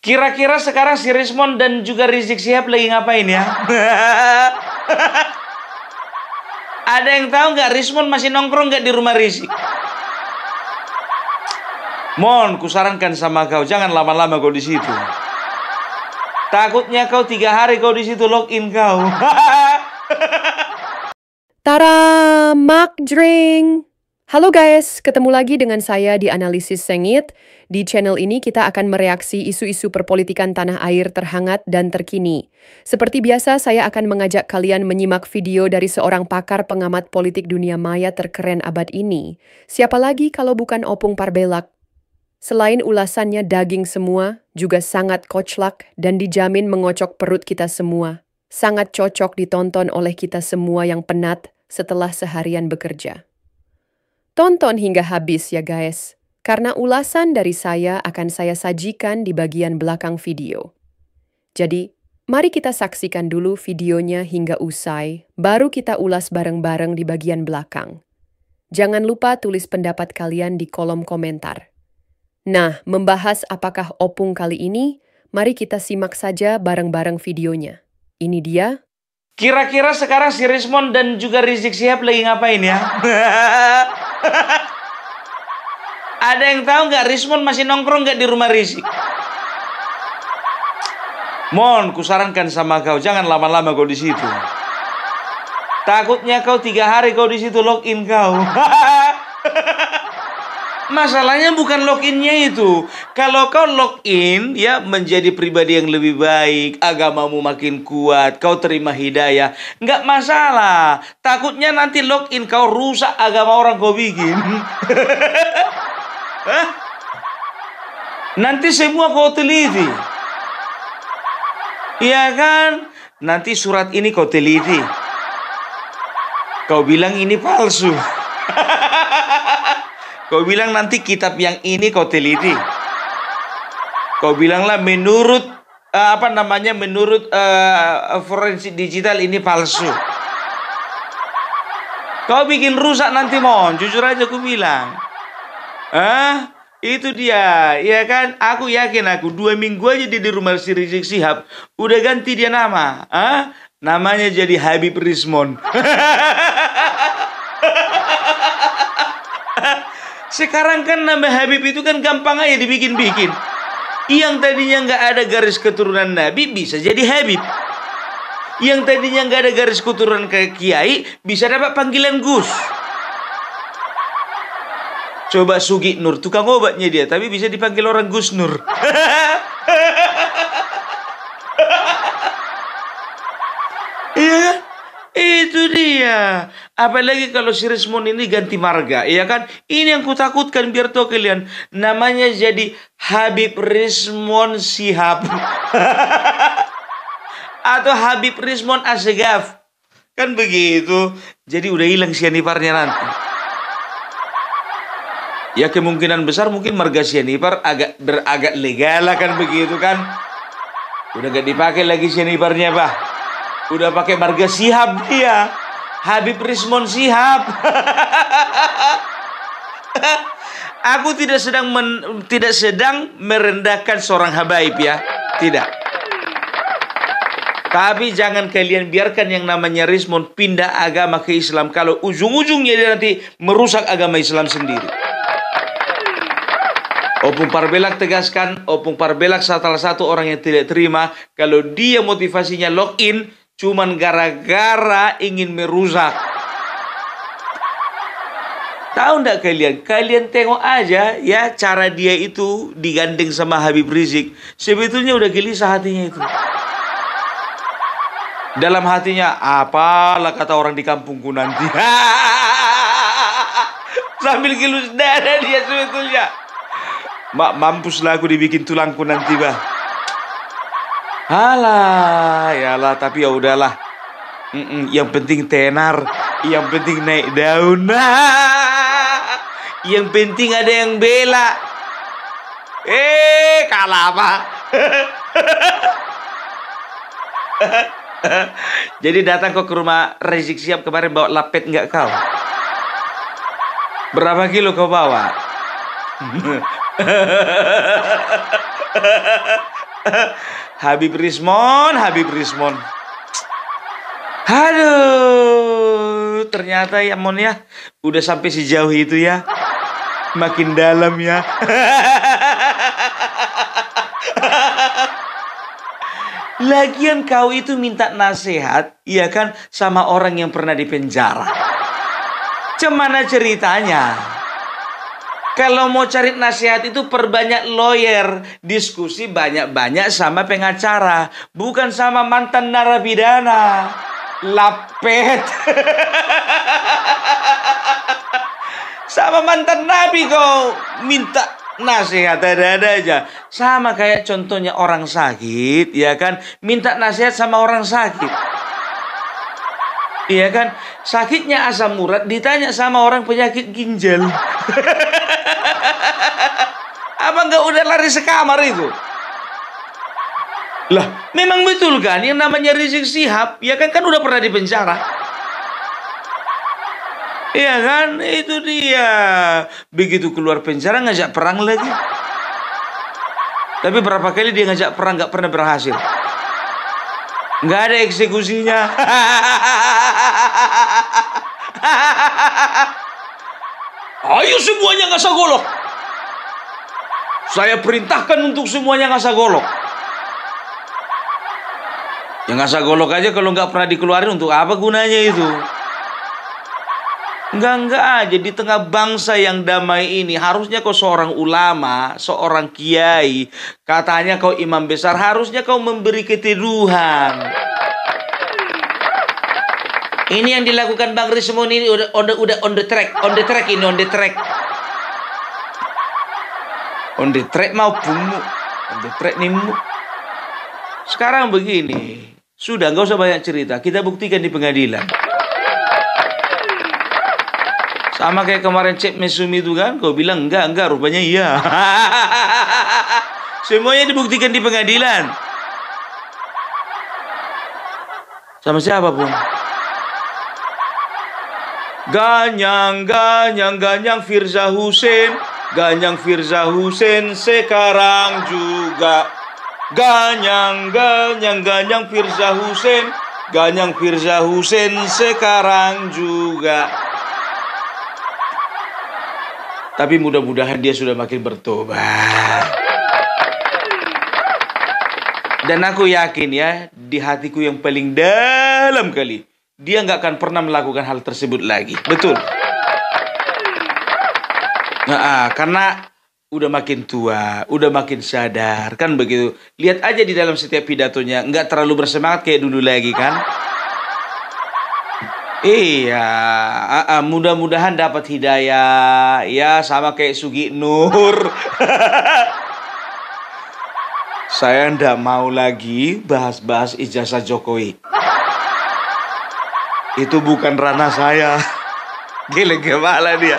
Kira-kira sekarang si Rismon dan juga Rizik Syihab lagi ngapain ya? Ada yang tahu nggak Rismon masih nongkrong nggak di rumah Rizik? Mon, kusarankan sama kau, jangan lama-lama kau di situ. Takutnya kau 3 hari kau di situ login kau. Tara, Mak Drink. Halo guys, ketemu lagi dengan saya di Analisis Sengit. Di channel ini kita akan mereaksi isu-isu perpolitikan tanah air terhangat dan terkini. Seperti biasa, saya akan mengajak kalian menyimak video dari seorang pakar pengamat politik dunia maya terkeren abad ini. Siapa lagi kalau bukan Opung Parbelak? Selain ulasannya daging semua, juga sangat koclak dan dijamin mengocok perut kita semua. Sangat cocok ditonton oleh kita semua yang penat setelah seharian bekerja. Tonton hingga habis ya guys, karena ulasan dari saya akan saya sajikan di bagian belakang video. Jadi, mari kita saksikan dulu videonya hingga usai, baru kita ulas bareng-bareng di bagian belakang. Jangan lupa tulis pendapat kalian di kolom komentar. Nah, membahas apakah Opung kali ini, mari kita simak saja bareng-bareng videonya. Ini dia. Kira-kira sekarang si Rismon dan juga Rizik Syihab lagi ngapain ya? Ada yang tahu nggak Rismon masih nongkrong nggak di rumah Rizik? Mon, kusarankan sama kau, jangan lama-lama kau di situ. Takutnya kau 3 hari kau di situ login kau. Masalahnya bukan loginnya itu. Kalau kau login ya menjadi pribadi yang lebih baik, agamamu makin kuat, kau terima hidayah, nggak masalah. Takutnya nanti login kau rusak agama orang kau bikin. Hah? Nanti semua kau teliti. Iya kan? Nanti surat ini kau teliti. Kau bilang ini palsu. Kau bilang nanti kitab yang ini kau teliti. Kau bilanglah menurut menurut forensik digital ini palsu. Kau bikin rusak nanti Mon, jujur aja aku bilang. Itu dia, ya kan? Aku yakin 2 minggu aja dia di rumah si Rizik Syihab, udah ganti dia nama. Namanya jadi Habib Rismon. Sekarang kan nama Habib itu kan gampang aja dibikin-bikin. Yang tadinya nggak ada garis keturunan Nabi bisa jadi Habib. Yang tadinya nggak ada garis keturunan ke Kiai bisa dapat panggilan Gus. Coba Sugi Nur, tukang obatnya dia, tapi bisa dipanggil orang Gus Nur. Iya, itu dia. Apalagi kalau si Rismon ini ganti marga, ya kan? Ini yang kutakutkan, biar tahu kalian. Namanya jadi Habib Rismon Syihab. Atau Habib Rismon Assegaf. Kan begitu. Jadi udah hilang sianiparnya nanti. Ya kemungkinan besar mungkin marga sianipar agak legal kan begitu kan. Udah gak dipakai lagi sianiparnya, Bah. Udah pakai marga Syihab dia. Habib Rismon Syihab. Aku tidak sedang merendahkan seorang habaib ya. Tidak. Tapi jangan kalian biarkan yang namanya Rismon pindah agama ke Islam. Kalau ujung-ujungnya dia nanti merusak agama Islam sendiri. Opung Parbelak tegaskan, Opung Parbelak salah satu orang yang tidak terima kalau dia motivasinya login cuman gara-gara ingin merusak. Tahu ndak kalian? Kalian tengok aja ya cara dia itu digandeng sama Habib Rizik. Sebetulnya udah gelisah hatinya itu. Dalam hatinya, apalah kata orang di kampungku nanti. Sambil gelus dada dia sebetulnya. Mampuslah aku dibikin tulangku nanti, Bah. Alah, yalah, tapi ya udahlah. Yang penting tenar, yang penting naik daun. Yang penting ada yang bela. Kalah apa? Jadi datang kok ke rumah Rizik Syihab kemarin bawa lapet nggak kau? Berapa kilo kau bawa? Habib Rismon, Habib Rismon. Aduh, ternyata ya Mon ya, udah sampai sejauh itu ya. Makin dalam ya. Lagian kau itu minta nasihat, ya kan, sama orang yang pernah dipenjara. Cemana ceritanya? Kalau mau cari nasihat itu perbanyak lawyer, diskusi banyak-banyak sama pengacara, bukan sama mantan narapidana. Lapet. Sama mantan nabi kau minta nasihat, ada-ada aja. Sama kayak contohnya orang sakit, ya kan, minta nasihat sama orang sakit. Iya kan, sakitnya asam urat ditanya sama orang penyakit ginjal. Abang gak udah lari sekamar itu? Lah, memang betul kan yang namanya Rizik Syihab, ya kan udah pernah di penjara. Iya kan, itu dia. Begitu keluar penjara ngajak perang lagi. Tapi berapa kali dia ngajak perang gak pernah berhasil. Nggak ada eksekusinya. Ayo semuanya ngasah golok. Saya perintahkan untuk semuanya ngasah golok. Yang ngasah golok aja kalau nggak pernah dikeluarin, untuk apa gunanya itu? Enggak aja di tengah bangsa yang damai ini. Harusnya kau seorang ulama, seorang kiai, katanya kau imam besar, harusnya kau memberi keteduhan. Ini yang dilakukan Bang Rismon ini udah on the track ini, on the track. On the track mau bumbu, on the track nih. Sekarang begini, sudah nggak usah banyak cerita, kita buktikan di pengadilan. Sama kayak kemarin Cep Mesum itu kan, kau bilang enggak, rupanya iya. Semuanya dibuktikan di pengadilan. Sama siapa pun. Ganyang Firza Hussein. Ganyang Firza Hussein sekarang juga. Ganyang Firza Hussein. Ganyang Firza Hussein sekarang juga. Tapi mudah-mudahan dia sudah makin bertobat. Dan aku yakin ya, di hatiku yang paling dalam kali, dia nggak akan pernah melakukan hal tersebut lagi. Betul. Nah, karena udah makin tua, udah makin sadar, kan begitu. Lihat aja di dalam setiap pidatonya, nggak terlalu bersemangat kayak dulu lagi kan. Iya, mudah-mudahan dapat hidayah, ya sama kayak Sugi Nur. Saya ndak mau lagi bahas-bahas ijazah Jokowi. Itu bukan ranah saya. Geleng kepala dia.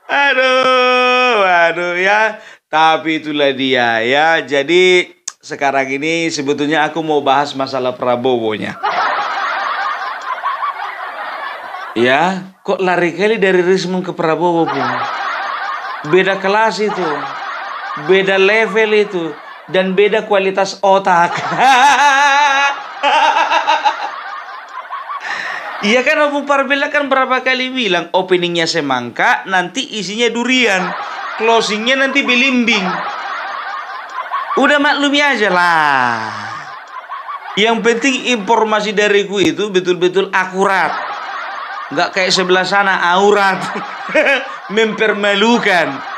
Aduh ya. Tapi itulah dia ya. Jadi sekarang ini sebetulnya aku mau bahas masalah Prabowo-nya. Ya, kok lari kali dari Rismon ke Prabowo pun. Beda kelas itu, beda level itu, dan beda kualitas otak. Iya kan, Opung Parbella kan berapa kali bilang openingnya semangka, nanti isinya durian, closingnya nanti belimbing. Udah maklumi aja lah. Yang penting informasi dariku itu betul-betul akurat. Nggak kayak sebelah sana aurat. Mempermalukan.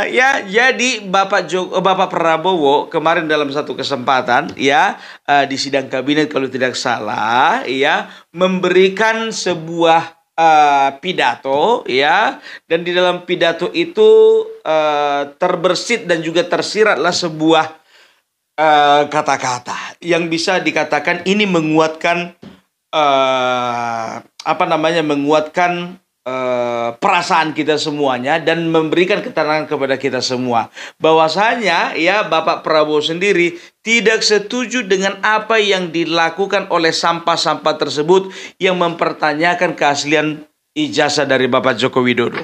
Ya, jadi Bapak Prabowo kemarin dalam satu kesempatan ya di sidang kabinet kalau tidak salah ya memberikan sebuah pidato ya, dan di dalam pidato itu terbersit dan juga tersiratlah sebuah kata-kata yang bisa dikatakan ini menguatkan menguatkan perasaan kita semuanya dan memberikan ketenangan kepada kita semua bahwasanya ya Bapak Prabowo sendiri tidak setuju dengan apa yang dilakukan oleh sampah-sampah tersebut yang mempertanyakan keaslian ijazah dari Bapak Joko Widodo.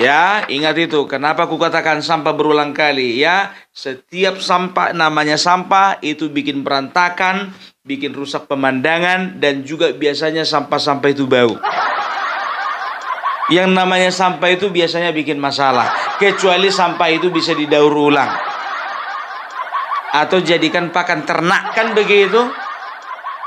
Ya, ingat itu. Kenapa aku katakan sampah berulang kali? Ya, setiap sampah, namanya sampah, itu bikin berantakan, bikin rusak pemandangan, dan juga biasanya sampah-sampah itu bau. Yang namanya sampah itu biasanya bikin masalah, kecuali sampah itu bisa didaur ulang atau jadikan pakan ternak, kan begitu?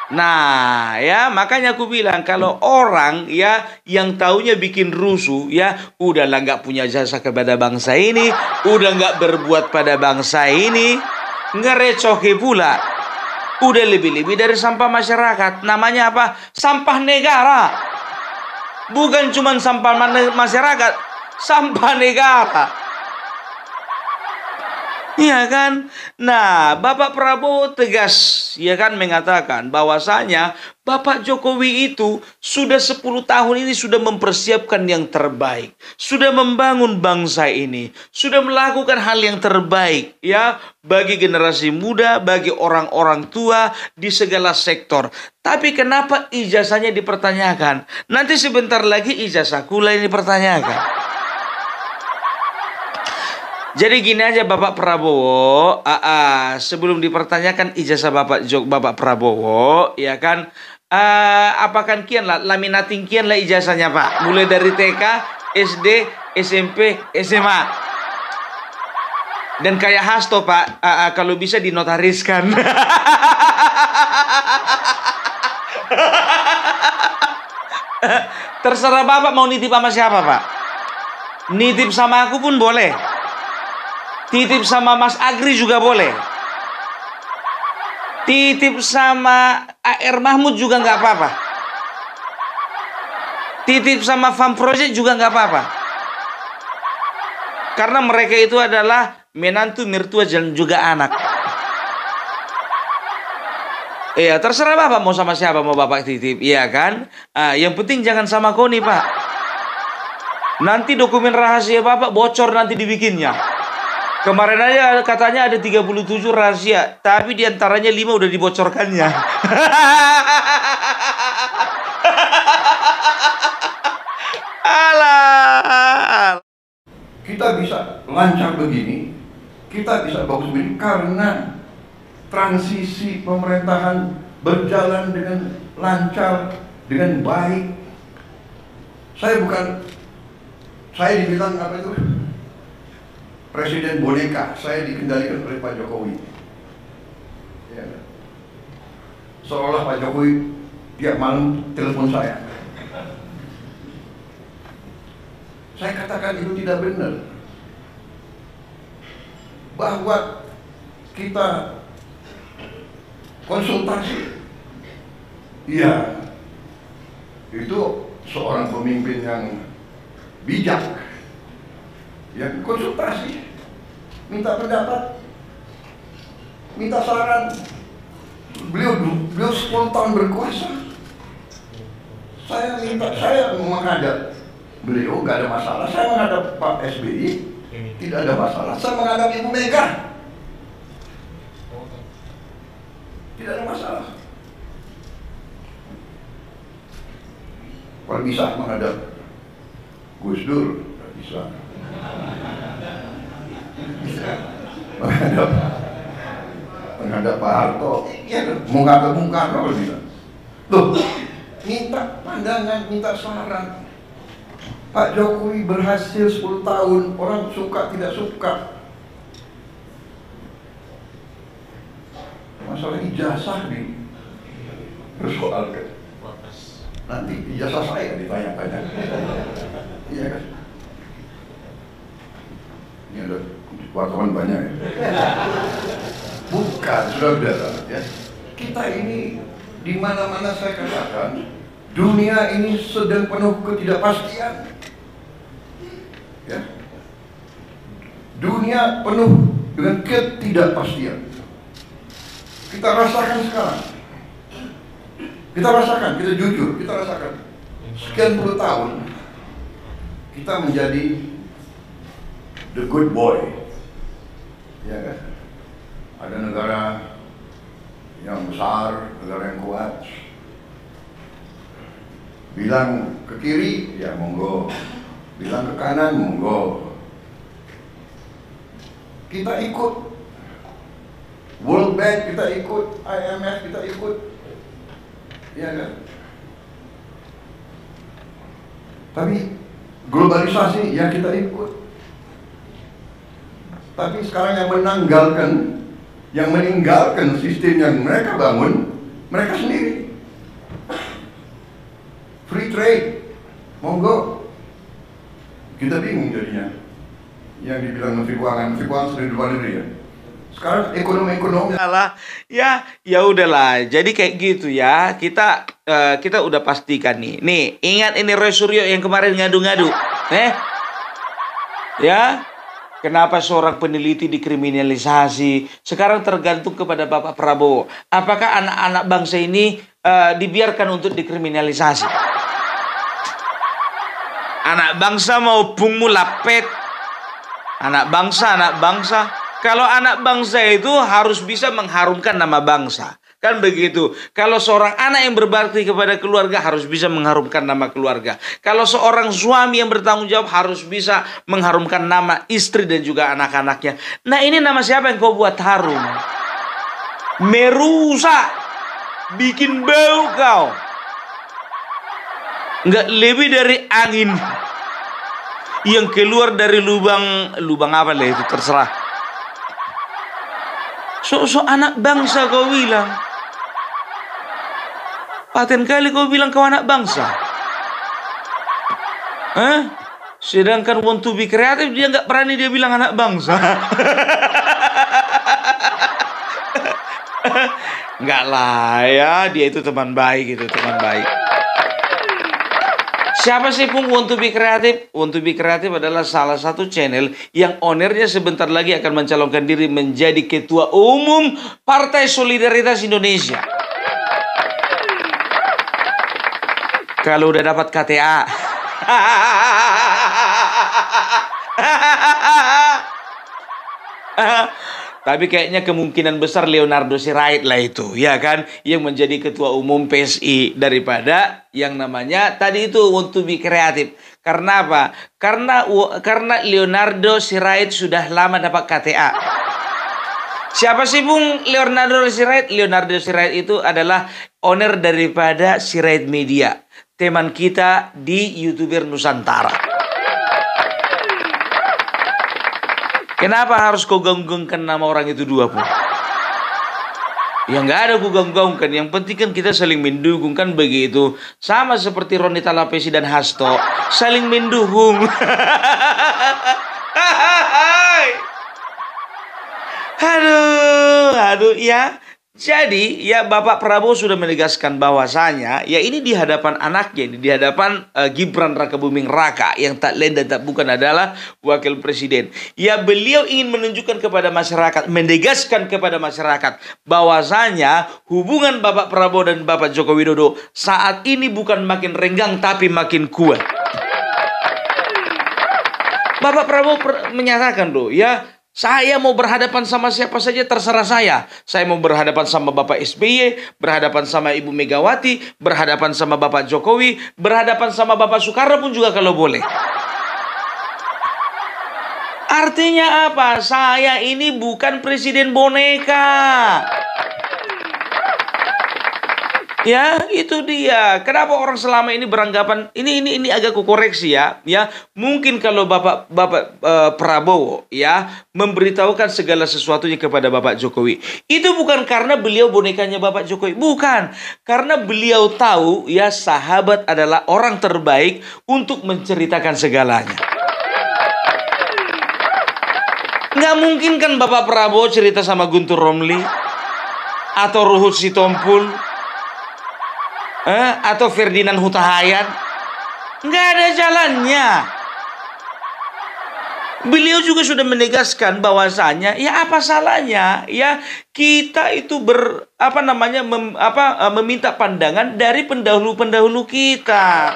Nah, ya makanya aku bilang kalau orang ya yang taunya bikin rusuh, ya udahlah nggak punya jasa kepada bangsa ini, udah nggak berbuat pada bangsa ini, ngerecoki pula, udah lebih-lebih dari sampah masyarakat. Namanya apa? Sampah negara. Bukan cuma sampah masyarakat, sampah negara. Iya kan? Nah, Bapak Prabowo tegas, ya kan, mengatakan bahwasanya Bapak Jokowi itu sudah 10 tahun ini sudah mempersiapkan yang terbaik. Sudah membangun bangsa ini. Sudah melakukan hal yang terbaik, ya, bagi generasi muda, bagi orang-orang tua di segala sektor. Tapi kenapa ijazahnya dipertanyakan? Nanti sebentar lagi ijazahku lain dipertanyakan. Jadi gini aja Bapak Prabowo, sebelum dipertanyakan ijazah Bapak Prabowo, ya kan, apakan kian lah, laminating kian lah ijazahnya Pak, mulai dari TK, SD, SMP, SMA, dan kayak Hasto Pak, kalau bisa dinotariskan. Terserah Bapak mau nitip sama siapa Pak, nitip sama aku pun boleh. Titip sama Mas Agri juga boleh. Titip sama AR Mahmud juga nggak apa-apa. Titip sama Farm Project juga nggak apa-apa. Karena mereka itu adalah menantu, mertua, dan juga anak. Iya, terserah Bapak mau sama siapa mau Bapak titip, iya kan? Yang penting jangan sama Koni Pak. Nanti dokumen rahasia Bapak bocor nanti dibikinnya. Kemarin aja katanya ada 37 rahasia, tapi diantaranya 5 udah dibocorkannya. Alah. Kita bisa lancar begini, kita bisa bagus begini karena transisi pemerintahan berjalan dengan lancar, dengan baik. Saya dibilang apa itu? Presiden boneka, saya dikendalikan oleh Pak Jokowi. Ya. Seolah Pak Jokowi tiap malam telepon saya. Saya katakan itu tidak benar. Bahwa kita konsultasi, iya, itu seorang pemimpin yang bijak. Ya, konsultasi, minta pendapat, minta saran. Beliau 10 tahun berkuasa. Saya menghadap beliau nggak ada masalah. Saya menghadap Pak SBY tidak ada masalah. Saya menghadap Ibu Mega tidak ada masalah. Kalau bisa menghadap Gus Dur, nggak bisa. menghadap Pak Harto, ya, menghadap Bung Karno bisa. Loh, minta pandangan, minta saran. Pak Jokowi berhasil 10 tahun, orang suka tidak suka. Masalah ijazah persoalkan. Nanti ijazah saya ditanya-tanya. Iya kan? Ini ada wartawan banyak ya. Bukan, saudara-saudara ya. Kita ini di mana-mana saya katakan dunia ini sedang penuh ketidakpastian. Ya. Dunia penuh dengan ketidakpastian. Kita rasakan sekarang. Kita rasakan, kita jujur, kita rasakan. Sekian puluh tahun kita menjadi the good boy, ya kan? Ada negara yang besar, negara yang kuat. Bilang ke kiri, ya monggo. Bilang ke kanan, monggo. Kita ikut World Bank, kita ikut IMF, kita ikut, ya kan? Tapi globalisasi, ya kita ikut. Tapi sekarang yang meninggalkan sistem yang mereka bangun, mereka sendiri. Free trade, monggo. Kita bingung jadinya. Yang dibilang Menteri Keuangan sudah di luar negeri ya. Sekarang ekonomi Salah, ya udahlah. Jadi kayak gitu ya. Kita udah pastikan nih. Nih, ingat ini Roy Suryo yang kemarin ngadu-ngadu. Ya. Kenapa seorang peneliti dikriminalisasi? Sekarang tergantung kepada Bapak Prabowo. Apakah anak-anak bangsa ini dibiarkan untuk dikriminalisasi? Anak bangsa mau pungmu lapet. Anak bangsa. Kalau anak bangsa itu harus bisa mengharumkan nama bangsa. Kan begitu. Kalau seorang anak yang berbakti kepada keluarga harus bisa mengharumkan nama keluarga. Kalau seorang suami yang bertanggung jawab harus bisa mengharumkan nama istri dan juga anak-anaknya. Nah, ini nama siapa yang kau buat harum? Merusak. Bikin bau kau. Nggak lebih dari angin yang keluar dari lubang apa lah itu, terserah. So anak bangsa kau bilang. Paten kali kau bilang kau anak bangsa. Sedangkan want to be kreatif dia nggak berani dia bilang anak bangsa. Nggak lah ya, dia itu teman baik itu, teman baik. Siapa sih pun Want to be Kreatif? Want to be Kreatif adalah salah satu channel yang ownernya sebentar lagi akan mencalonkan diri menjadi Ketua Umum Partai Solidaritas Indonesia. Kalau udah dapat KTA. Tapi kayaknya kemungkinan besar Leonardo Sirait lah itu, ya kan, yang menjadi ketua umum PSI daripada yang namanya tadi itu Want to be Kreatif. Karena apa? Karena Leonardo Sirait sudah lama dapat KTA. Siapa sih Bung Leonardo Sirait? Leonardo Sirait itu adalah owner daripada Sirait Media, teman kita di YouTuber Nusantara. Kenapa harus kau gaung-gaungkan nama orang itu dua pun? Ya nggak ada ku gaung-gaungkan. Yang penting kan kita saling mendukung, kan begitu. Sama seperti Roni Talapesi dan Hasto, saling mendukung. Aduh ya. Jadi ya Bapak Prabowo sudah menegaskan bahwasanya ya ini di hadapan anaknya, di hadapan Gibran Rakabuming Raka yang tak lain dan tak bukan adalah wakil presiden. Ya beliau ingin menunjukkan kepada masyarakat, menegaskan kepada masyarakat bahwasanya hubungan Bapak Prabowo dan Bapak Joko Widodo saat ini bukan makin renggang tapi makin kuat. Bapak Prabowo menyatakan loh ya, saya mau berhadapan sama siapa saja terserah saya. Saya mau berhadapan sama Bapak SBY, berhadapan sama Ibu Megawati, berhadapan sama Bapak Jokowi, berhadapan sama Bapak Soekarno pun juga kalau boleh. Artinya apa? Saya ini bukan presiden boneka. Ya, itu dia. Kenapa orang selama ini beranggapan ini agak kukoreksi ya. Ya, mungkin kalau Bapak Prabowo ya memberitahukan segala sesuatunya kepada Bapak Jokowi, itu bukan karena beliau bonekanya Bapak Jokowi, bukan. Karena beliau tahu ya sahabat adalah orang terbaik untuk menceritakan segalanya. Nggak mungkin kan Bapak Prabowo cerita sama Guntur Romli atau Ruhut Sitompul atau Ferdinand Huta Hayan. Nggak ada jalannya. Beliau juga sudah menegaskan bahwasanya ya apa salahnya ya kita itu meminta pandangan dari pendahulu-pendahulu kita.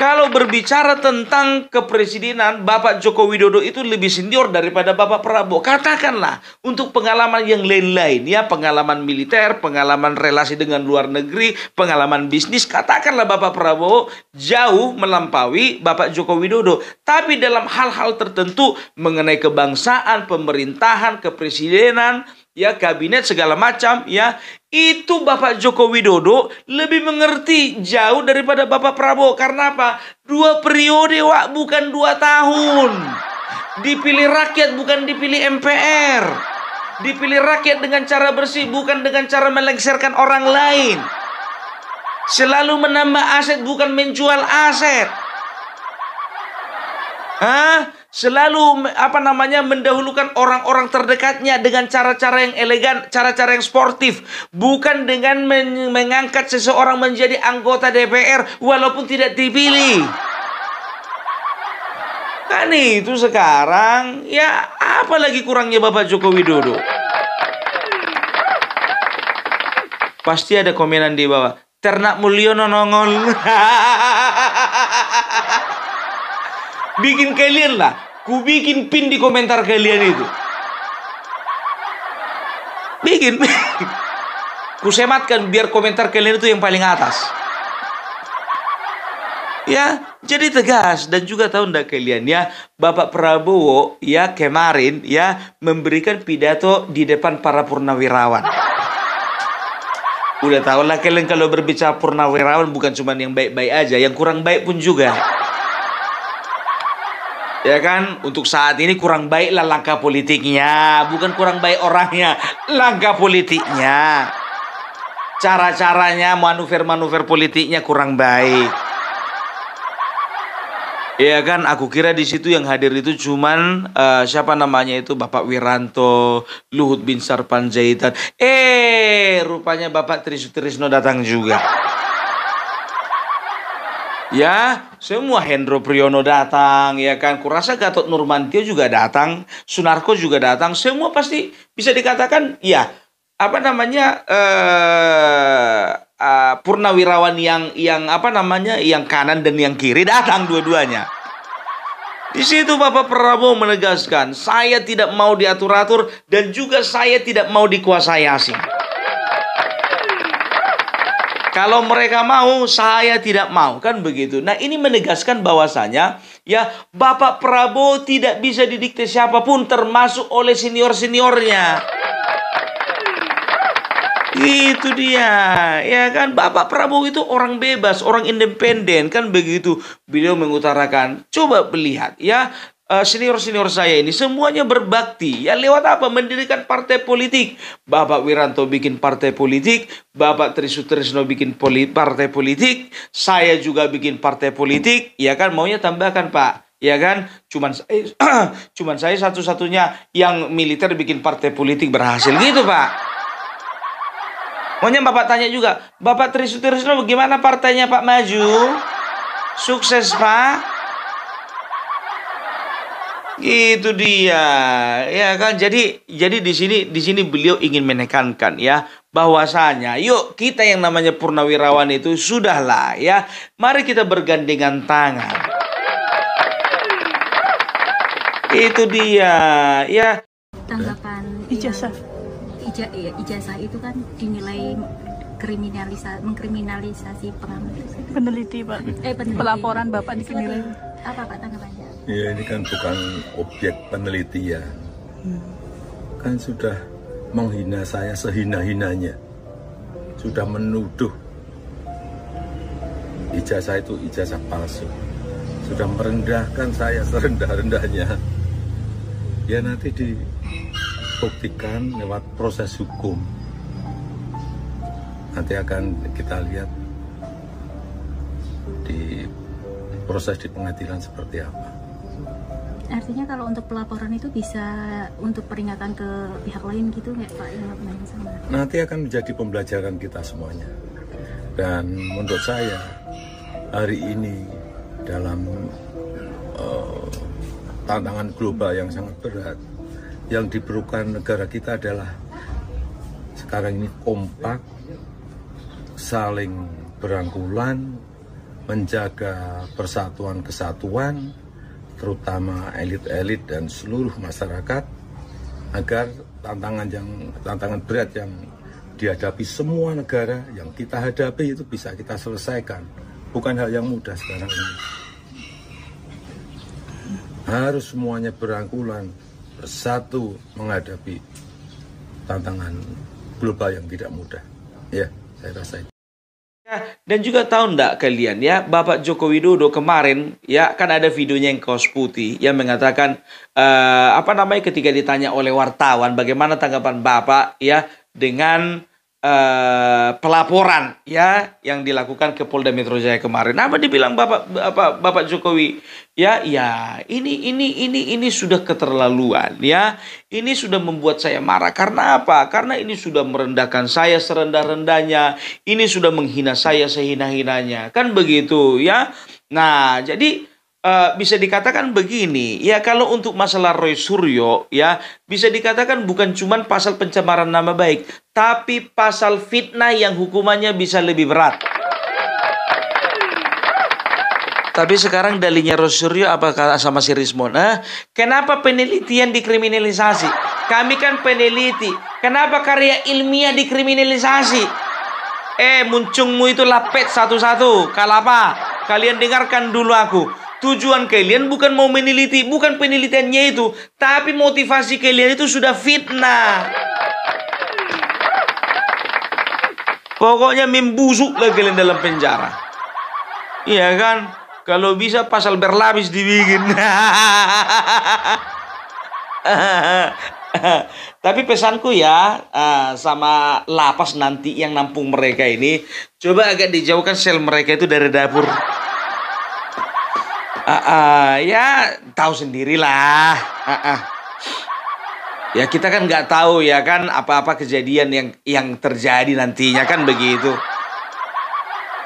Kalau berbicara tentang kepresidenan, Bapak Joko Widodo itu lebih senior daripada Bapak Prabowo. Katakanlah untuk pengalaman yang lain-lain, ya, pengalaman militer, pengalaman relasi dengan luar negeri, pengalaman bisnis, katakanlah Bapak Prabowo jauh melampaui Bapak Joko Widodo. Tapi dalam hal-hal tertentu mengenai kebangsaan, pemerintahan, kepresidenan, ya, kabinet segala macam, ya, itu Bapak Joko Widodo lebih mengerti jauh daripada Bapak Prabowo. Karena apa? 2 periode, Wak, bukan 2 tahun. Dipilih rakyat, bukan dipilih MPR. Dipilih rakyat dengan cara bersih, bukan dengan cara melengsarkan orang lain. Selalu menambah aset, bukan menjual aset. Selalu mendahulukan orang-orang terdekatnya dengan cara-cara yang elegan, cara-cara yang sportif, bukan dengan mengangkat seseorang menjadi anggota DPR walaupun tidak dipilih. Kan itu sekarang, ya, apa lagi kurangnya Bapak Joko Widodo? Pasti ada komenan di bawah. Ternak Mulyono nongol. Bikin kalian lah. Ku bikin pin di komentar kalian itu. Bikin. Ku sematkan biar komentar kalian itu yang paling atas. Ya, jadi tegas. Dan juga tahu enggak kalian, ya, Bapak Prabowo, ya, kemarin, ya, memberikan pidato di depan para purnawirawan. Udah tahu lah kalian kalau berbicara purnawirawan bukan cuma yang baik-baik aja, yang kurang baik pun juga. Ya kan, untuk saat ini kurang baiklah langkah politiknya, bukan kurang baik orangnya, langkah politiknya, cara-caranya, manuver-manuver politiknya kurang baik. Ya kan, aku kira di situ yang hadir itu cuman siapa namanya itu, Bapak Wiranto, Luhut Binsar Panjaitan. Rupanya Bapak Tri Sutrisno datang juga. Ya, semua Hendro Priyono datang, ya kan. Kurasa Gatot Nurmantio juga datang, Sunarko juga datang. Semua pasti bisa dikatakan, ya, purnawirawan yang kanan dan yang kiri datang dua-duanya. Di situ Bapak Prabowo menegaskan, saya tidak mau diatur-atur dan juga saya tidak mau dikuasai asing. Kalau mereka mau, saya tidak mau, kan begitu. Nah, ini menegaskan bahwasanya, ya, Bapak Prabowo tidak bisa didikte siapapun, termasuk oleh senior-seniornya. Itu dia, ya kan. Bapak Prabowo itu orang bebas, orang independen, kan begitu. Beliau mengutarakan, coba lihat, ya, senior-senior saya ini semuanya berbakti. Ya, lewat apa? Mendirikan partai politik. Bapak Wiranto bikin partai politik, Bapak Tri Sutrisno bikin partai politik, saya juga bikin partai politik. Ya kan, maunya tambahkan, Pak. Ya kan, cuman saya satu-satunya yang militer bikin partai politik berhasil gitu, Pak. Maunya Bapak tanya juga, Bapak Tri Sutrisno bagaimana partainya, Pak, maju? Sukses, Pak? Itu dia, ya kan. Jadi di sini beliau ingin menekankan, ya, bahwasanya yuk kita yang namanya purnawirawan itu sudahlah, ya, mari kita bergandengan tangan. Itu dia, ya. Tanggapan ijazah itu kan dinilai mengkriminalisasi peneliti, Pak. Pelaporan Bapak dinilai. Apa, Pak, tanggapannya? Ya, ini kan bukan objek peneliti, ya. Kan sudah menghina saya sehina-hinanya. Sudah menuduh ijazah itu ijazah palsu. Sudah merendahkan saya serendah-rendahnya. Ya, nanti dibuktikan lewat proses hukum. Nanti akan kita lihat di proses di pengadilan seperti apa. Artinya kalau untuk pelaporan itu bisa untuk peringatan ke pihak lain gitu nggak, Pak? Nanti akan menjadi pembelajaran kita semuanya. Dan menurut saya hari ini dalam tantangan global yang sangat berat, yang diperlukan negara kita adalah sekarang ini kompak, saling berangkulan, menjaga persatuan kesatuan, terutama elit-elit dan seluruh masyarakat, agar tantangan berat yang dihadapi semua negara yang kita hadapi itu bisa kita selesaikan. Bukan hal yang mudah sekarang ini. Harus semuanya berangkulan, bersatu menghadapi tantangan global yang tidak mudah. Ya, saya rasa itu. Dan juga tahu enggak kalian ya, Bapak Joko Widodo kemarin ya kan ada videonya yang kaos putih yang mengatakan ketika ditanya oleh wartawan bagaimana tanggapan Bapak ya dengan pelaporan ya yang dilakukan ke Polda Metro Jaya kemarin. Apa dibilang Bapak Jokowi? Ya, ini sudah keterlaluan ya. Ini sudah membuat saya marah. Karena apa? Karena ini sudah merendahkan saya serendah-rendahnya. Ini sudah menghina saya sehina-hinanya. Kan begitu ya. Nah, jadi bisa dikatakan begini, ya kalau untuk masalah Roy Suryo, ya bisa dikatakan bukan cuma pasal pencemaran nama baik, tapi pasal fitnah yang hukumannya bisa lebih berat. Tapi sekarang dalihnya Roy Suryo apa sama si Rismon? Kenapa penelitian dikriminalisasi? Kami kan peneliti. Kenapa karya ilmiah dikriminalisasi? Muncungmu itu lapet satu-satu. Kalapa? Kalian dengarkan dulu aku. Tujuan kalian bukan mau meneliti, bukan penelitiannya itu, tapi motivasi kalian itu sudah fitnah. Pokoknya membusuk lah kalian dalam penjara. Iya kan? Kalau bisa pasal berlapis dibikin. Tapi pesanku ya, sama lapas nanti yang nampung mereka ini, coba agak dijauhkan sel mereka itu dari dapur. Ya tahu sendirilah. Ya kita kan nggak tahu ya kan apa-apa kejadian yang terjadi nantinya kan begitu.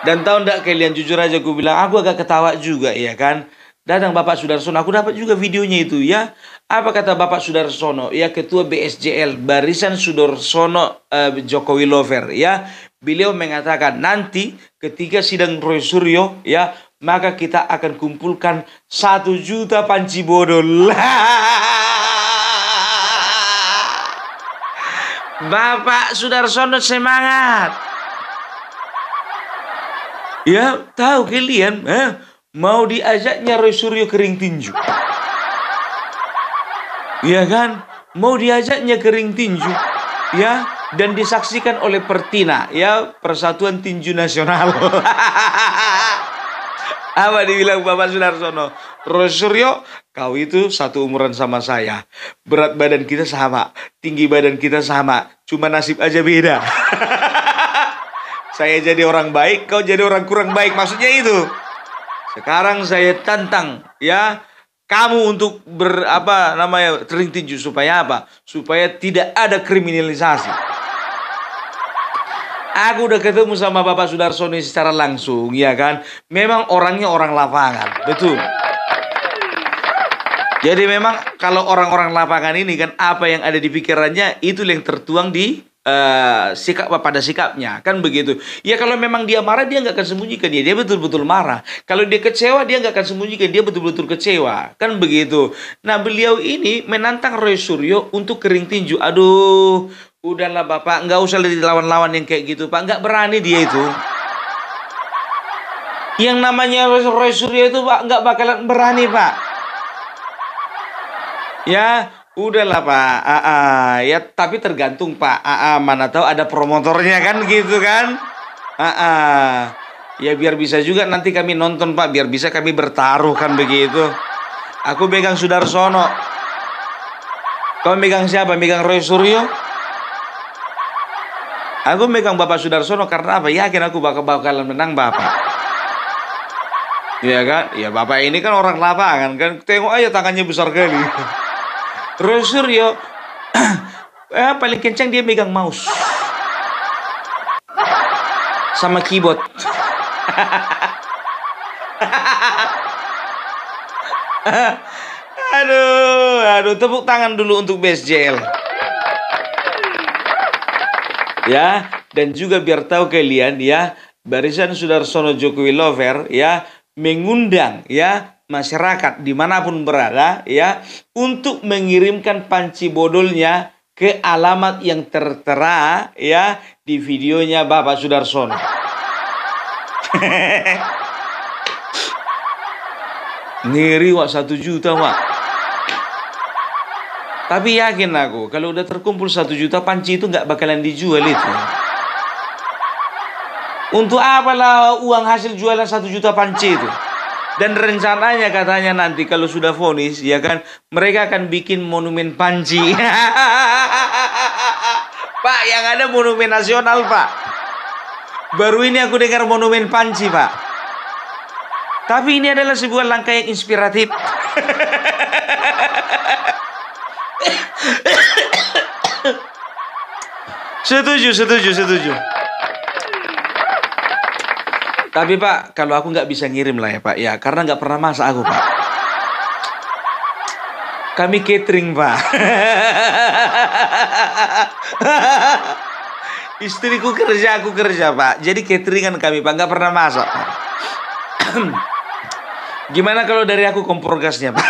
Dan tahu nggak kalian, jujur aja aku bilang aku agak ketawa juga ya kan. Datang Bapak Sudarsono, aku dapat juga videonya itu ya. Apa kata Bapak Sudarsono? Ya Ketua BSJL Barisan Sudarsono Jokowi Lover ya. Beliau mengatakan nanti ketika sidang Roy Suryo ya, maka kita akan kumpulkan 1 juta panci bodol. Bapak Sudarsono semangat. Ya, tahu kalian, mau diajaknya Roy Suryo kering tinju. Ya kan? Mau diajaknya kering tinju. Ya, dan disaksikan oleh Pertina, ya, Persatuan Tinju Nasional. Apa dibilang Bapak Sudarsono? Roy Suryo, kau itu satu umuran sama saya. Berat badan kita sama, tinggi badan kita sama, cuma nasib aja beda. Saya jadi orang baik, kau jadi orang kurang baik. Maksudnya itu. Sekarang saya tantang ya kamu untuk kering tinju supaya apa? Supaya tidak ada kriminalisasi. Aku udah ketemu sama Bapak Sudarsono secara langsung, ya kan? Memang orangnya orang lapangan, betul. Jadi memang kalau orang-orang lapangan ini kan apa yang ada di pikirannya itu yang tertuang di pada sikapnya, kan begitu. Ya kalau memang dia marah dia nggak akan sembunyikan, dia betul-betul marah. Kalau dia kecewa dia nggak akan sembunyikan, dia betul-betul kecewa, kan begitu. Nah beliau ini menantang Roy Suryo untuk kering tinju. Aduh, udahlah Bapak, nggak usah lawan-lawan yang kayak gitu Pak, nggak berani dia itu. Yang namanya Roy Suryo itu Pak nggak bakalan berani Pak. Ya. Udahlah Pak, ya tapi tergantung Pak, mana tahu ada promotornya kan gitu kan, ya biar bisa juga nanti kami nonton Pak, biar bisa kami bertaruh kan begitu. Aku megang Sudarsono, kau megang siapa? Megang Roy Suryo? Aku megang Bapak Sudarsono karena apa? Yakin aku bakalan menang Bapak. Iya kan? Ya Bapak ini kan orang lapangan kan, tengok aja tangannya besar kali. Roy Suryo paling kencang dia megang mouse sama keyboard. Aduh, tepuk tangan dulu untuk BSJL. Ya, dan juga biar tahu kalian ya, Barisan Sudarsono Jokowi Lover ya mengundang ya masyarakat dimanapun berada ya untuk mengirimkan panci bodolnya ke alamat yang tertera ya di videonya Bapak Sudarsono. Ngeri wak 1 juta wak. Tapi yakin aku kalau udah terkumpul 1 juta panci itu nggak bakalan dijual itu. Untuk apalah uang hasil jualan 1 juta panci itu? Dan rencananya katanya nanti kalau sudah vonis ya kan mereka akan bikin monumen panci. Pak, yang ada monumen nasional Pak. Baru ini aku dengar monumen panci Pak. Tapi ini adalah sebuah langkah yang inspiratif. Setuju. Tapi Pak, kalau aku nggak bisa ngirim lah ya Pak, ya karena nggak pernah masak aku Pak. Kami catering Pak. Istriku kerja, aku kerja Pak. Jadi cateringan kami Pak, nggak pernah masak Pak. Gimana kalau dari aku kompor gasnya Pak?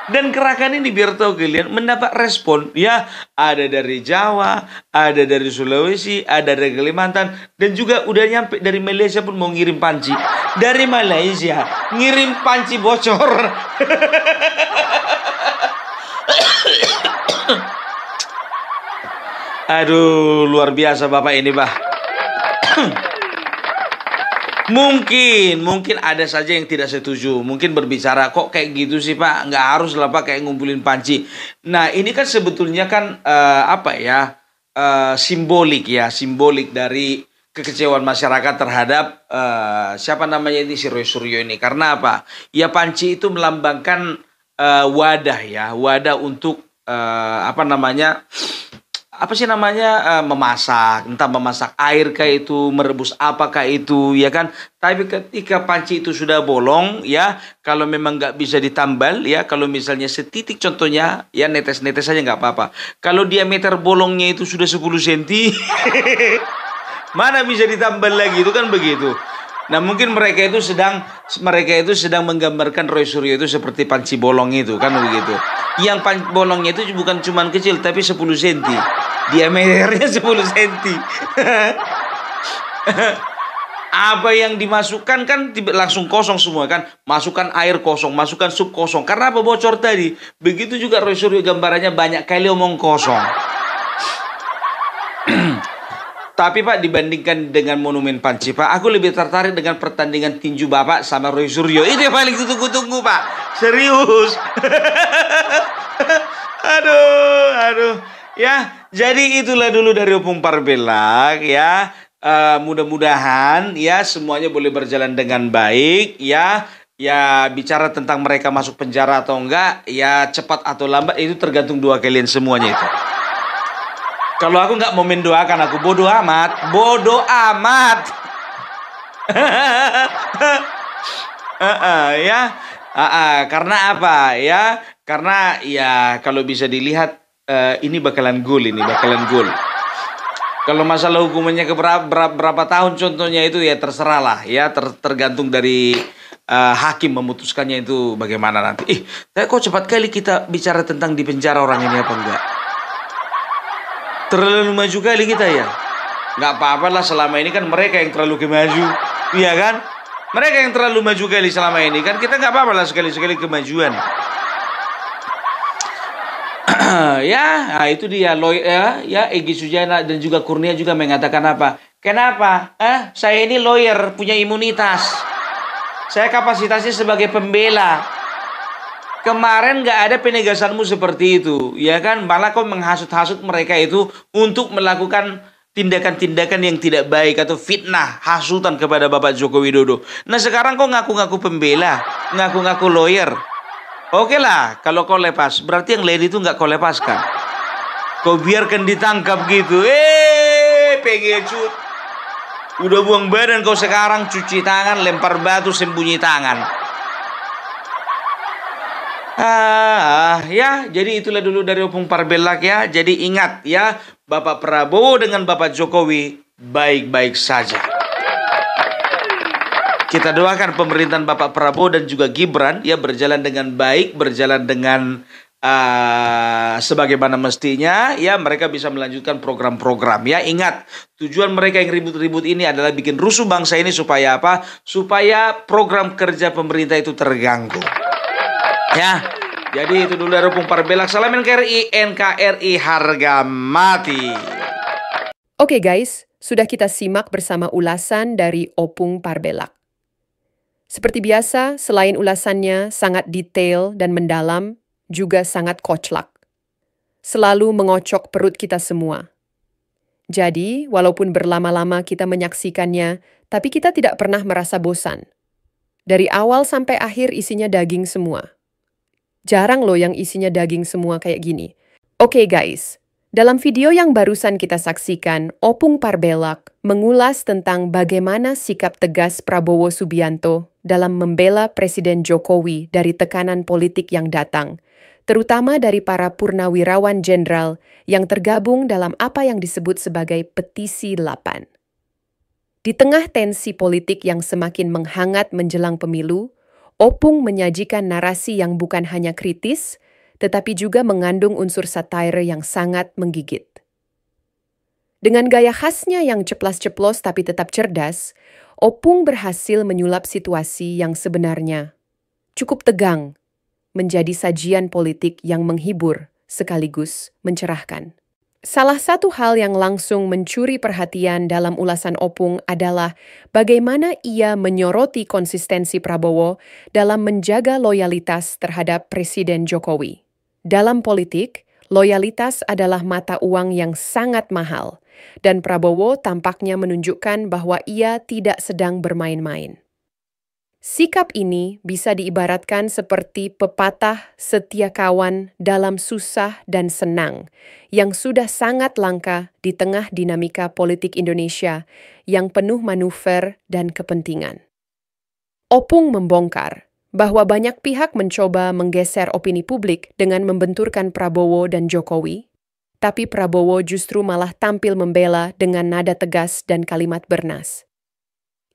Dan gerakan ini biar tahu kalian mendapat respon ya, ada dari Jawa, ada dari Sulawesi, ada dari Kalimantan, dan juga udah nyampe dari Malaysia pun mau ngirim panci. Dari Malaysia ngirim panci bocor. Aduh, luar biasa Bapak ini Pak. Mungkin ada saja yang tidak setuju. Mungkin berbicara kok kayak gitu sih Pak. Nggak harus lah Pak kayak ngumpulin panci. Nah ini kan sebetulnya kan simbolik ya. Simbolik dari kekecewaan masyarakat terhadap siapa namanya ini si Roy Suryo ini. Karena apa? Ya panci itu melambangkan wadah ya. Wadah untuk memasak, entah memasak air kah itu, merebus apakah itu, ya kan. Tapi ketika panci itu sudah bolong, ya, kalau memang nggak bisa ditambal, ya, kalau misalnya setitik contohnya, ya netes-netes saja nggak apa-apa. Kalau diameter bolongnya itu sudah 10 cm, mana bisa ditambal lagi, itu kan begitu. Nah mungkin mereka itu sedang menggambarkan Roy Suryo itu seperti panci bolong itu kan begitu. Yang bolongnya itu bukan cuma kecil tapi 10 cm. Diameternya 10 cm. Apa yang dimasukkan kan langsung kosong semua kan. Masukkan air kosong, masukkan sup kosong. Karena apa? Bocor tadi. Begitu juga Roy Suryo gambarannya banyak kali omong kosong. Tapi Pak, dibandingkan dengan monumen panci Pak, aku lebih tertarik dengan pertandingan tinju Bapak sama Roy Suryo. Itu yang paling tunggu-tunggu Pak. Serius. Aduh. Ya, jadi itulah dulu dari Opung Parbelak ya. Mudah-mudahan ya semuanya boleh berjalan dengan baik ya. Ya bicara tentang mereka masuk penjara atau enggak, ya cepat atau lambat itu tergantung doa kalian semuanya itu. Kalau aku nggak mau mendoakan, aku bodoh amat. Karena apa ya? Karena ya kalau bisa dilihat ini bakalan gol. Kalau masalah hukumannya berapa tahun contohnya itu ya terserah lah ya, tergantung dari hakim memutuskannya itu bagaimana nanti. Tapi kok cepat kali kita bicara tentang di penjara orang ini apa enggak? Terlalu maju kali kita ya. Nggak apa-apa lah, selama ini kan mereka yang terlalu maju. Iya kan? Mereka yang terlalu maju kali selama ini. Kan kita nggak apa-apa lah sekali-sekali kemajuan. Nah itu dia lawyer ya, Egy Sujana dan juga Kurnia juga mengatakan apa? Kenapa? Saya ini lawyer, punya imunitas. Saya kapasitasnya sebagai pembela. Kemarin nggak ada penegasanmu seperti itu, ya kan? Malah kau menghasut-hasut mereka itu untuk melakukan tindakan-tindakan yang tidak baik atau fitnah, hasutan kepada Bapak Joko Widodo. Nah sekarang kau ngaku-ngaku pembela, ngaku-ngaku lawyer. Oke lah, kalau kau lepas, berarti yang lain itu nggak kau lepaskan. Kau biarkan ditangkap gitu. Pengecut. Udah buang badan kau sekarang, cuci tangan, lempar batu, sembunyi tangan. Ya, jadi itulah dulu dari Opung Parbelak ya. Jadi ingat ya, Bapak Prabowo dengan Bapak Jokowi baik-baik saja. Kita doakan pemerintahan Bapak Prabowo dan juga Gibran ya berjalan dengan baik, berjalan dengan sebagaimana mestinya ya, mereka bisa melanjutkan program-program ya. Ingat, tujuan mereka yang ribut-ribut ini adalah bikin rusuh bangsa ini supaya apa? Supaya program kerja pemerintah itu terganggu. Ya, jadi itu dulu dari Opung Parbelak. Salam NKRI, NKRI harga mati. Oke guys, sudah kita simak bersama ulasan dari Opung Parbelak. Seperti biasa, selain ulasannya sangat detail dan mendalam, juga sangat koclak. Selalu mengocok perut kita semua. Jadi, walaupun berlama-lama kita menyaksikannya, tapi kita tidak pernah merasa bosan. Dari awal sampai akhir isinya daging semua. Jarang loh yang isinya daging semua kayak gini. Oke guys, dalam video yang barusan kita saksikan, Opung Parbelak mengulas tentang bagaimana sikap tegas Prabowo Subianto dalam membela Presiden Jokowi dari tekanan politik yang datang, terutama dari para purnawirawan jenderal yang tergabung dalam apa yang disebut sebagai Petisi 8. Di tengah tensi politik yang semakin menghangat menjelang pemilu, Opung menyajikan narasi yang bukan hanya kritis, tetapi juga mengandung unsur satire yang sangat menggigit. Dengan gaya khasnya yang ceplas-ceplos tapi tetap cerdas, Opung berhasil menyulap situasi yang sebenarnya cukup tegang, menjadi sajian politik yang menghibur sekaligus mencerahkan. Salah satu hal yang langsung mencuri perhatian dalam ulasan Opung adalah bagaimana ia menyoroti konsistensi Prabowo dalam menjaga loyalitas terhadap Presiden Jokowi. Dalam politik, loyalitas adalah mata uang yang sangat mahal, dan Prabowo tampaknya menunjukkan bahwa ia tidak sedang bermain-main. Sikap ini bisa diibaratkan seperti pepatah setia kawan dalam susah dan senang yang sudah sangat langka di tengah dinamika politik Indonesia yang penuh manuver dan kepentingan. Opung membongkar bahwa banyak pihak mencoba menggeser opini publik dengan membenturkan Prabowo dan Jokowi, tapi Prabowo justru malah tampil membela dengan nada tegas dan kalimat bernas.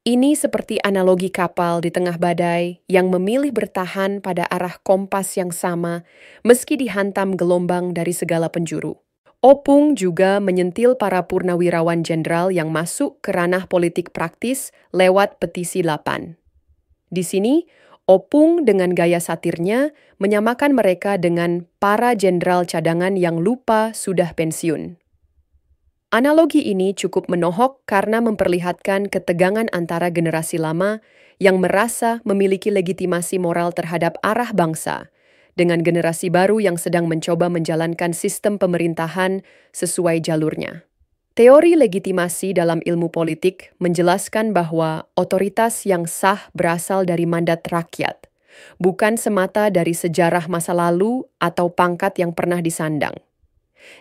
Ini seperti analogi kapal di tengah badai yang memilih bertahan pada arah kompas yang sama meski dihantam gelombang dari segala penjuru. Opung juga menyentil para purnawirawan jenderal yang masuk ke ranah politik praktis lewat Petisi 8. Di sini, Opung dengan gaya satirnya menyamakan mereka dengan para jenderal cadangan yang lupa sudah pensiun. Analogi ini cukup menohok karena memperlihatkan ketegangan antara generasi lama yang merasa memiliki legitimasi moral terhadap arah bangsa dengan generasi baru yang sedang mencoba menjalankan sistem pemerintahan sesuai jalurnya. Teori legitimasi dalam ilmu politik menjelaskan bahwa otoritas yang sah berasal dari mandat rakyat, bukan semata dari sejarah masa lalu atau pangkat yang pernah disandang.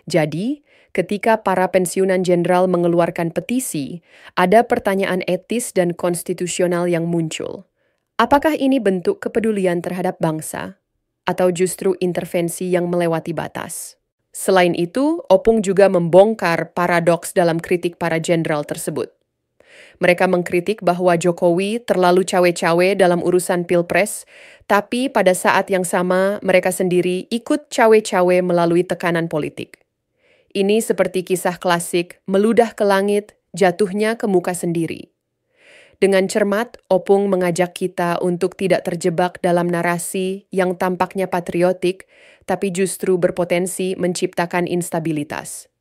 Jadi, ketika para pensiunan jenderal mengeluarkan petisi, ada pertanyaan etis dan konstitusional yang muncul. Apakah ini bentuk kepedulian terhadap bangsa, atau justru intervensi yang melewati batas? Selain itu, Opung juga membongkar paradoks dalam kritik para jenderal tersebut. Mereka mengkritik bahwa Jokowi terlalu cawe-cawe dalam urusan pilpres, tapi pada saat yang sama mereka sendiri ikut cawe-cawe melalui tekanan politik. Ini seperti kisah klasik meludah ke langit, jatuhnya ke muka sendiri. Dengan cermat, Opung mengajak kita untuk tidak terjebak dalam narasi yang tampaknya patriotik, tapi justru berpotensi menciptakan instabilitas.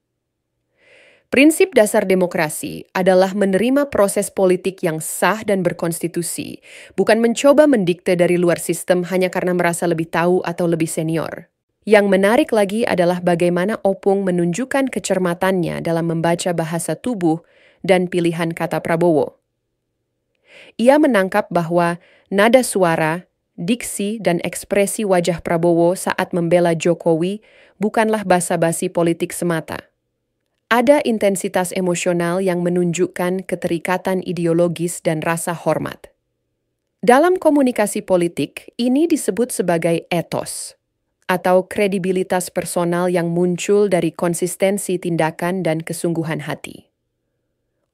Prinsip dasar demokrasi adalah menerima proses politik yang sah dan berkonstitusi, bukan mencoba mendikte dari luar sistem hanya karena merasa lebih tahu atau lebih senior. Yang menarik lagi adalah bagaimana Opung menunjukkan kecermatannya dalam membaca bahasa tubuh dan pilihan kata Prabowo. Ia menangkap bahwa nada suara, diksi, dan ekspresi wajah Prabowo saat membela Jokowi bukanlah basa-basi politik semata. Ada intensitas emosional yang menunjukkan keterikatan ideologis dan rasa hormat. Dalam komunikasi politik, ini disebut sebagai etos, atau kredibilitas personal yang muncul dari konsistensi tindakan dan kesungguhan hati.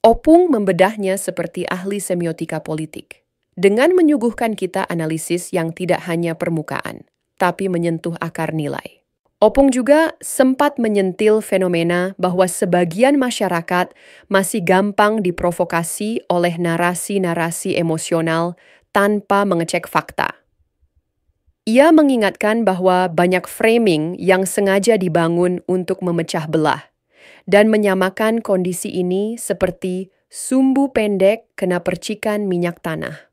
Opung membedahnya seperti ahli semiotika politik, dengan menyuguhkan kita analisis yang tidak hanya permukaan, tapi menyentuh akar nilai. Opung juga sempat menyentil fenomena bahwa sebagian masyarakat masih gampang diprovokasi oleh narasi-narasi emosional tanpa mengecek fakta. Ia mengingatkan bahwa banyak framing yang sengaja dibangun untuk memecah belah dan menyamakan kondisi ini seperti sumbu pendek kena percikan minyak tanah.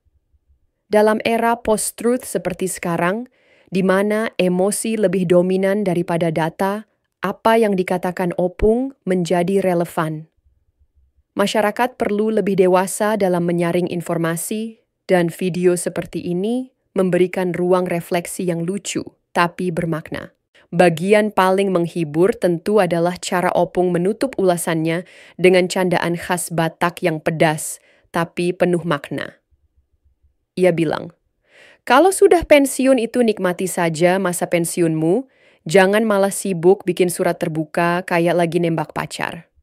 Dalam era post-truth seperti sekarang, di mana emosi lebih dominan daripada data, apa yang dikatakan Opung menjadi relevan. Masyarakat perlu lebih dewasa dalam menyaring informasi, dan video seperti ini memberikan ruang refleksi yang lucu, tapi bermakna. Bagian paling menghibur tentu adalah cara Opung menutup ulasannya dengan candaan khas Batak yang pedas, tapi penuh makna. Ia bilang, "Kalau sudah pensiun itu nikmati saja masa pensiunmu, jangan malah sibuk bikin surat terbuka kayak lagi nembak pacar."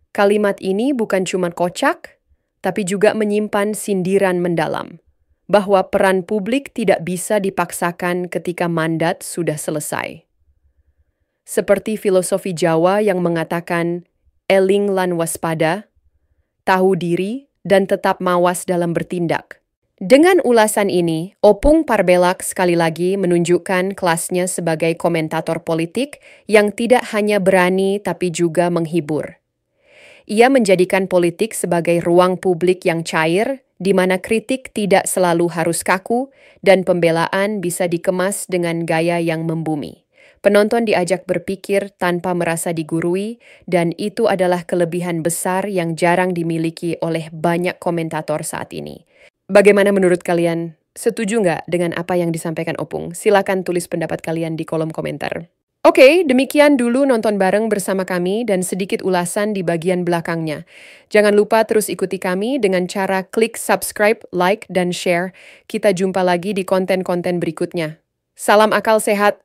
Kalimat ini bukan cuma kocak, tapi juga menyimpan sindiran mendalam, bahwa peran publik tidak bisa dipaksakan ketika mandat sudah selesai. Seperti filosofi Jawa yang mengatakan, eling lan waspada, tahu diri, dan tetap mawas dalam bertindak. Dengan ulasan ini, Opung Parbelak sekali lagi menunjukkan kelasnya sebagai komentator politik yang tidak hanya berani tapi juga menghibur. Ia menjadikan politik sebagai ruang publik yang cair, di mana kritik tidak selalu harus kaku dan pembelaan bisa dikemas dengan gaya yang membumi. Penonton diajak berpikir tanpa merasa digurui, dan itu adalah kelebihan besar yang jarang dimiliki oleh banyak komentator saat ini. Bagaimana menurut kalian? Setuju nggak dengan apa yang disampaikan Opung? Silakan tulis pendapat kalian di kolom komentar. Oke, demikian dulu nonton bareng bersama kami dan sedikit ulasan di bagian belakangnya. Jangan lupa terus ikuti kami dengan cara klik subscribe, like, dan share. Kita jumpa lagi di konten-konten berikutnya. Salam akal sehat.